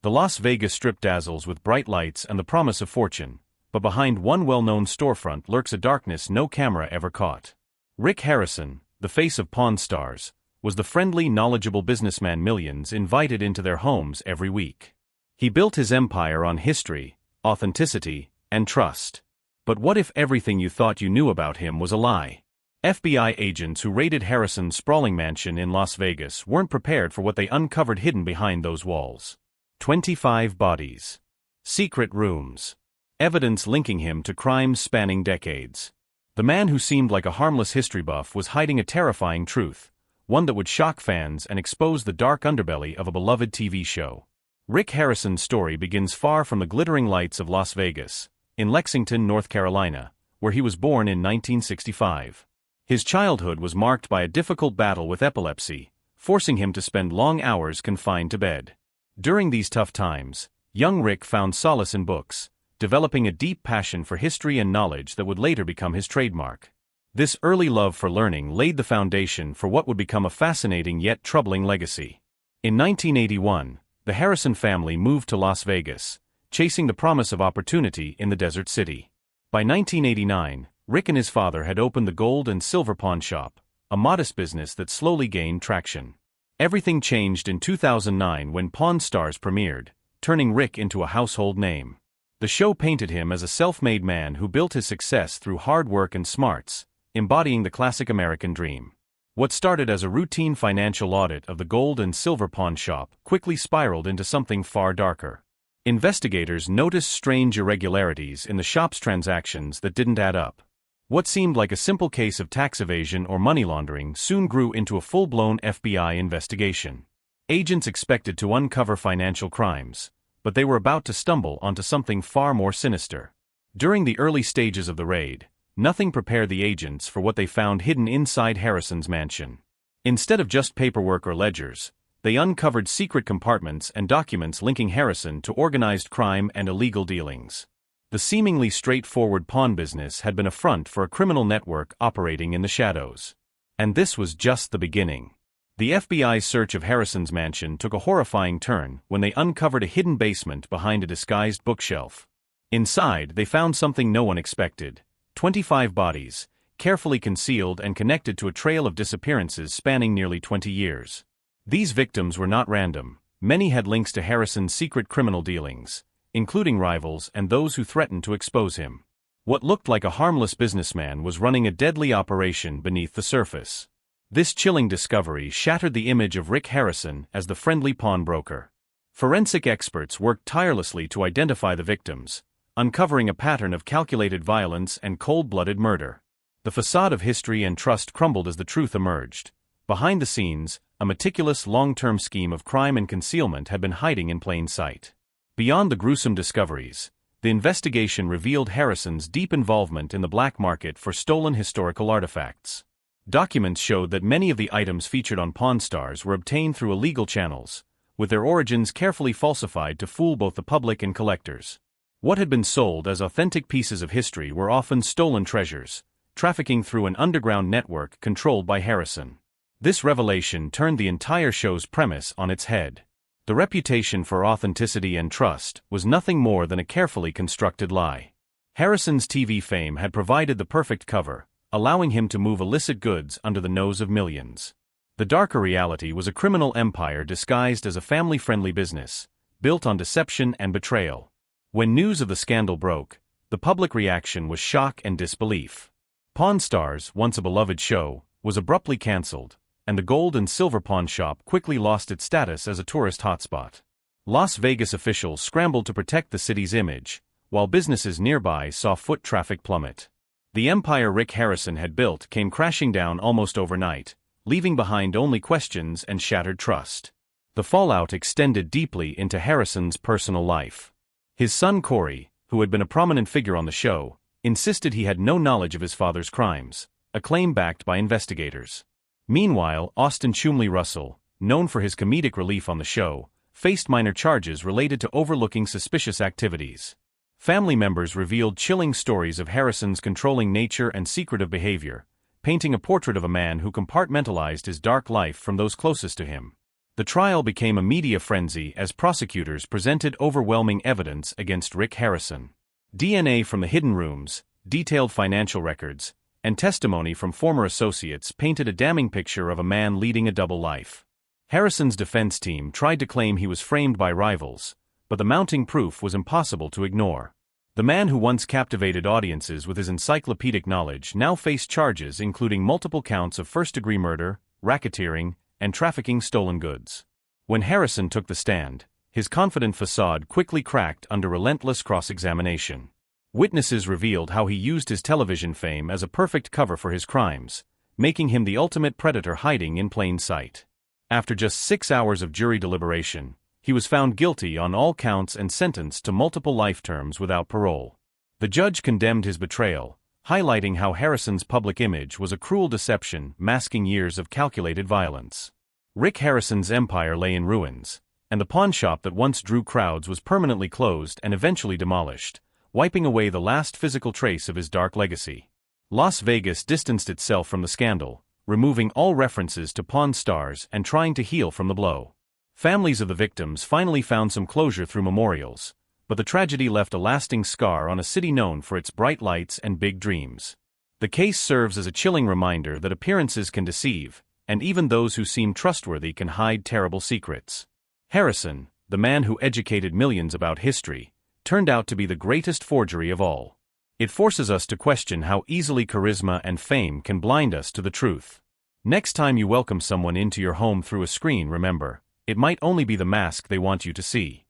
The Las Vegas Strip dazzles with bright lights and the promise of fortune, but behind one well-known storefront lurks a darkness no camera ever caught. Rick Harrison, the face of Pawn Stars, was the friendly, knowledgeable businessman millions invited into their homes every week. He built his empire on history, authenticity, and trust. But what if everything you thought you knew about him was a lie? FBI agents who raided Harrison's sprawling mansion in Las Vegas weren't prepared for what they uncovered hidden behind those walls. 25 bodies. Secret rooms. Evidence linking him to crimes spanning decades. The man who seemed like a harmless history buff was hiding a terrifying truth, one that would shock fans and expose the dark underbelly of a beloved TV show. Rick Harrison's story begins far from the glittering lights of Las Vegas, in Lexington, North Carolina, where he was born in 1965. His childhood was marked by a difficult battle with epilepsy, forcing him to spend long hours confined to bed. During these tough times, young Rick found solace in books, developing a deep passion for history and knowledge that would later become his trademark. This early love for learning laid the foundation for what would become a fascinating yet troubling legacy. In 1981, the Harrison family moved to Las Vegas, chasing the promise of opportunity in the desert city. By 1989, Rick and his father had opened the gold and silver pawn shop, a modest business that slowly gained traction. Everything changed in 2009 when Pawn Stars premiered, turning Rick into a household name. The show painted him as a self-made man who built his success through hard work and smarts, embodying the classic American dream. What started as a routine financial audit of the gold and silver pawn shop quickly spiraled into something far darker. Investigators noticed strange irregularities in the shop's transactions that didn't add up. What seemed like a simple case of tax evasion or money laundering soon grew into a full-blown FBI investigation. Agents expected to uncover financial crimes, but they were about to stumble onto something far more sinister. During the early stages of the raid, nothing prepared the agents for what they found hidden inside Harrison's mansion. Instead of just paperwork or ledgers, they uncovered secret compartments and documents linking Harrison to organized crime and illegal dealings. The seemingly straightforward pawn business had been a front for a criminal network operating in the shadows. And this was just the beginning. The FBI's search of Harrison's mansion took a horrifying turn when they uncovered a hidden basement behind a disguised bookshelf. Inside, they found something no one expected: 25 bodies, carefully concealed and connected to a trail of disappearances spanning nearly 20 years. These victims were not random. Many had links to Harrison's secret criminal dealings, including rivals and those who threatened to expose him. What looked like a harmless businessman was running a deadly operation beneath the surface. This chilling discovery shattered the image of Rick Harrison as the friendly pawnbroker. Forensic experts worked tirelessly to identify the victims, uncovering a pattern of calculated violence and cold-blooded murder. The facade of history and trust crumbled as the truth emerged. Behind the scenes, a meticulous long-term scheme of crime and concealment had been hiding in plain sight. Beyond the gruesome discoveries, the investigation revealed Harrison's deep involvement in the black market for stolen historical artifacts. Documents showed that many of the items featured on Pawn Stars were obtained through illegal channels, with their origins carefully falsified to fool both the public and collectors. What had been sold as authentic pieces of history were often stolen treasures, trafficking through an underground network controlled by Harrison. This revelation turned the entire show's premise on its head. The reputation for authenticity and trust was nothing more than a carefully constructed lie. Harrison's TV fame had provided the perfect cover, allowing him to move illicit goods under the nose of millions. The darker reality was a criminal empire disguised as a family-friendly business, built on deception and betrayal. When news of the scandal broke, the public reaction was shock and disbelief. Pawn Stars, once a beloved show, was abruptly cancelled, and the gold and silver pawn shop quickly lost its status as a tourist hotspot. Las Vegas officials scrambled to protect the city's image, while businesses nearby saw foot traffic plummet. The empire Rick Harrison had built came crashing down almost overnight, leaving behind only questions and shattered trust. The fallout extended deeply into Harrison's personal life. His son Corey, who had been a prominent figure on the show, insisted he had no knowledge of his father's crimes, a claim backed by investigators. Meanwhile, Austin Chumley Russell, known for his comedic relief on the show, faced minor charges related to overlooking suspicious activities. Family members revealed chilling stories of Harrison's controlling nature and secretive behavior, painting a portrait of a man who compartmentalized his dark life from those closest to him. The trial became a media frenzy as prosecutors presented overwhelming evidence against Rick Harrison. DNA from the hidden rooms, detailed financial records, and testimony from former associates painted a damning picture of a man leading a double life. Harrison's defense team tried to claim he was framed by rivals, but the mounting proof was impossible to ignore. The man who once captivated audiences with his encyclopedic knowledge now faced charges including multiple counts of first-degree murder, racketeering, and trafficking stolen goods. When Harrison took the stand, his confident facade quickly cracked under relentless cross-examination. Witnesses revealed how he used his television fame as a perfect cover for his crimes, making him the ultimate predator hiding in plain sight. After just 6 hours of jury deliberation, he was found guilty on all counts and sentenced to multiple life terms without parole. The judge condemned his betrayal, highlighting how Harrison's public image was a cruel deception masking years of calculated violence. Rick Harrison's empire lay in ruins, and the pawnshop that once drew crowds was permanently closed and eventually demolished, wiping away the last physical trace of his dark legacy. Las Vegas distanced itself from the scandal, removing all references to Pawn Stars and trying to heal from the blow. Families of the victims finally found some closure through memorials, but the tragedy left a lasting scar on a city known for its bright lights and big dreams. The case serves as a chilling reminder that appearances can deceive, and even those who seem trustworthy can hide terrible secrets. Harrison, the man who educated millions about history, turned out to be the greatest forgery of all. It forces us to question how easily charisma and fame can blind us to the truth. Next time you welcome someone into your home through a screen, remember, it might only be the mask they want you to see.